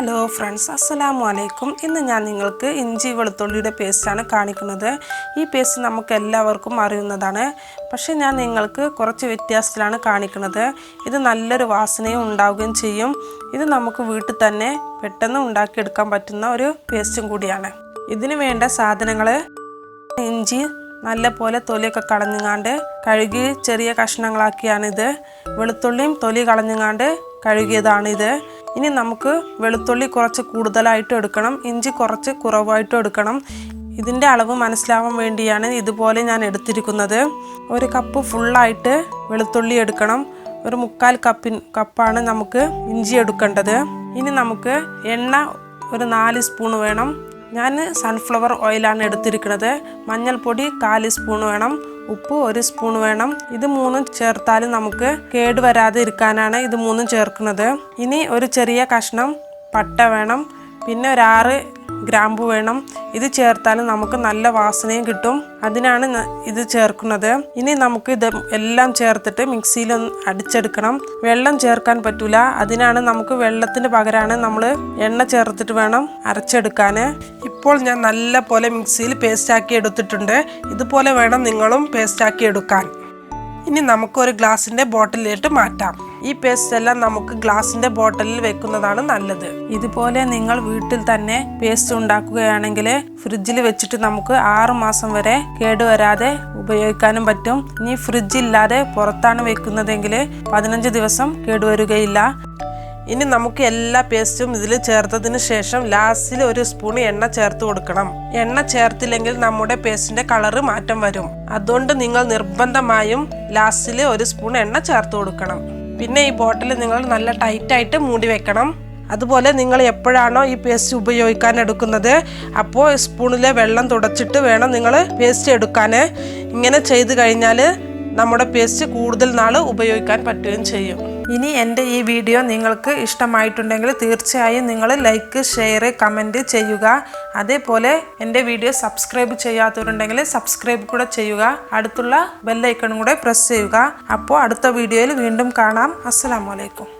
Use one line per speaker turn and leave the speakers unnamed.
Hello friends, അസ്സലാമു അലൈക്കും. ഇന്ന് ഞാൻ നിങ്ങൾക്ക് ഇഞ്ചി വെളുത്തുള്ളിയുടെ പേസ്റ്റാണ് കാണിക്കുന്നത്. ഈ പേസ്റ്റ് നമുക്ക് എല്ലാവർക്കും അറിയുന്നതാണ്, പക്ഷേ ഞാൻ നിങ്ങൾക്ക് കുറച്ച് വ്യത്യാസത്തിലാണ് കാണിക്കുന്നത്. ഇത് നല്ലൊരു വാസനയും ഉണ്ടാവുകയും ചെയ്യും. ഇത് നമുക്ക് വീട്ടിൽ തന്നെ പെട്ടെന്ന് ഉണ്ടാക്കിയെടുക്കാൻ പറ്റുന്ന ഒരു പേസ്റ്റും കൂടിയാണ്. ഇതിന് വേണ്ട സാധനങ്ങൾ: ഇഞ്ചി നല്ല പോലെ തൊലിയൊക്കെ കളഞ്ഞുങ്ങാണ്ട് കഴുകി ചെറിയ കഷ്ണങ്ങളാക്കിയാണിത്. വെളുത്തുള്ളിയും തൊലി കളഞ്ഞുങ്ങാണ്ട് കഴുകിയതാണിത്. ഇനി നമുക്ക് വെളുത്തുള്ളി കുറച്ച് കൂടുതലായിട്ട് എടുക്കണം, ഇഞ്ചി കുറച്ച് കുറവായിട്ടും എടുക്കണം. ഇതിൻ്റെ അളവ് മനസ്സിലാവാൻ വേണ്ടിയാണ് ഇതുപോലെ ഞാൻ എടുത്തിരിക്കുന്നത്. ഒരു കപ്പ് ഫുള്ളായിട്ട് വെളുത്തുള്ളി എടുക്കണം. ഒരു 1/4 കപ്പാണ് നമുക്ക് ഇഞ്ചി എടുക്കേണ്ടത്. ഇനി നമുക്ക് എണ്ണ ഒരു 4 സ്പൂൺ വേണം. ഞാൻ സൺഫ്ലവർ ഓയിലാണ് എടുത്തിരിക്കുന്നത്. മഞ്ഞൾപ്പൊടി 1/4 സ്പൂൺ വേണം. ഉപ്പ് 1 സ്പൂൺ വേണം. ഇത് 3 ചേർത്താൽ നമുക്ക് കേടുവരാതെ ഇരിക്കാനാണ് ഇത് 3 ചേർക്കുന്നത്. ഇനി ഒരു ചെറിയ കഷ്ണം പട്ട വേണം. പിന്നെ ഒരു 6 ഗ്രാമ്പു വേണം. ഇത് ചേർത്താൽ നമുക്ക് നല്ല വാസനയും കിട്ടും, അതിനാണ് ഇത് ചേർക്കുന്നത്. ഇനി നമുക്ക് ഇത് എല്ലാം ചേർത്തിട്ട് മിക്സിയിലൊന്ന് അടിച്ചെടുക്കണം. വെള്ളം ചേർക്കാൻ പറ്റൂല, അതിനാണ് നമുക്ക് വെള്ളത്തിന് പകരമാണ് നമ്മൾ എണ്ണ ചേർത്തിട്ട് വേണം അരച്ചെടുക്കാൻ. ഇപ്പോൾ ഞാൻ നല്ല പോലെ മിക്സിയിൽ പേസ്റ്റാക്കി എടുത്തിട്ടുണ്ട്. ഇതുപോലെ വേണം നിങ്ങളും പേസ്റ്റാക്കി എടുക്കാൻ. ഇനി നമുക്കൊരു ഗ്ലാസിൻ്റെ ബോട്ടിലിട്ട് മാറ്റാം. ഈ പേസ്റ്റ് എല്ലാം നമുക്ക് ഗ്ലാസിൻ്റെ ബോട്ടിലിൽ വെക്കുന്നതാണ് നല്ലത്. ഇതുപോലെ നിങ്ങൾ വീട്ടിൽ തന്നെ പേസ്റ്റ് ഉണ്ടാക്കുകയാണെങ്കിൽ ഫ്രിഡ്ജിൽ വെച്ചിട്ട് നമുക്ക് 6 മാസം വരെ കേടുവരാതെ ഉപയോഗിക്കാനും പറ്റും. ഇനി ഫ്രിഡ്ജ് ഇല്ലാതെ പുറത്താണ് വെക്കുന്നതെങ്കിൽ 15 ദിവസം കേടുവരുകയില്ല. ഇനി നമുക്ക് എല്ലാ പേസ്റ്റും ഇതിൽ ചേർത്തതിന് ശേഷം ലാസ്റ്റിൽ 1 സ്പൂൺ എണ്ണ ചേർത്ത് കൊടുക്കണം. എണ്ണ ചേർത്തില്ലെങ്കിൽ നമ്മുടെ പേസ്റ്റിന്റെ കളറ് മാറ്റം വരും. അതുകൊണ്ട് നിങ്ങൾ നിർബന്ധമായും ലാസ്റ്റിൽ 1 സ്പൂൺ എണ്ണ ചേർത്ത് കൊടുക്കണം. പിന്നെ ഈ ബോട്ടിൽ നിങ്ങൾ നല്ല ടൈറ്റായിട്ട് മൂടി വെക്കണം. അതുപോലെ നിങ്ങൾ എപ്പോഴാണോ ഈ പേസ്റ്റ് ഉപയോഗിക്കാൻ എടുക്കുന്നത് അപ്പോൾ സ്പൂണിലെ വെള്ളം തുടച്ചിട്ട് വേണം നിങ്ങൾ പേസ്റ്റ് എടുക്കാൻ. ഇങ്ങനെ ചെയ്ത് കഴിഞ്ഞാൽ നമ്മുടെ പേസ്റ്റ് കൂടുതൽ നാൾ ഉപയോഗിക്കാൻ പറ്റുകയും ചെയ്യും. ഇനി എൻ്റെ ഈ വീഡിയോ നിങ്ങൾക്ക് ഇഷ്ടമായിട്ടുണ്ടെങ്കിൽ തീർച്ചയായും നിങ്ങൾ ലൈക്ക്, ഷെയർ, കമൻറ്റ് ചെയ്യുക. അതേപോലെ എൻ്റെ വീഡിയോ സബ്സ്ക്രൈബ് ചെയ്യാത്തവരുണ്ടെങ്കിൽ സബ്സ്ക്രൈബ് കൂടെ ചെയ്യുക. അടുത്തുള്ള ബെല്ലൈക്കണും കൂടെ പ്രസ് ചെയ്യുക. അപ്പോൾ അടുത്ത വീഡിയോയിൽ വീണ്ടും കാണാം. അസ്സലാമു അലൈക്കും.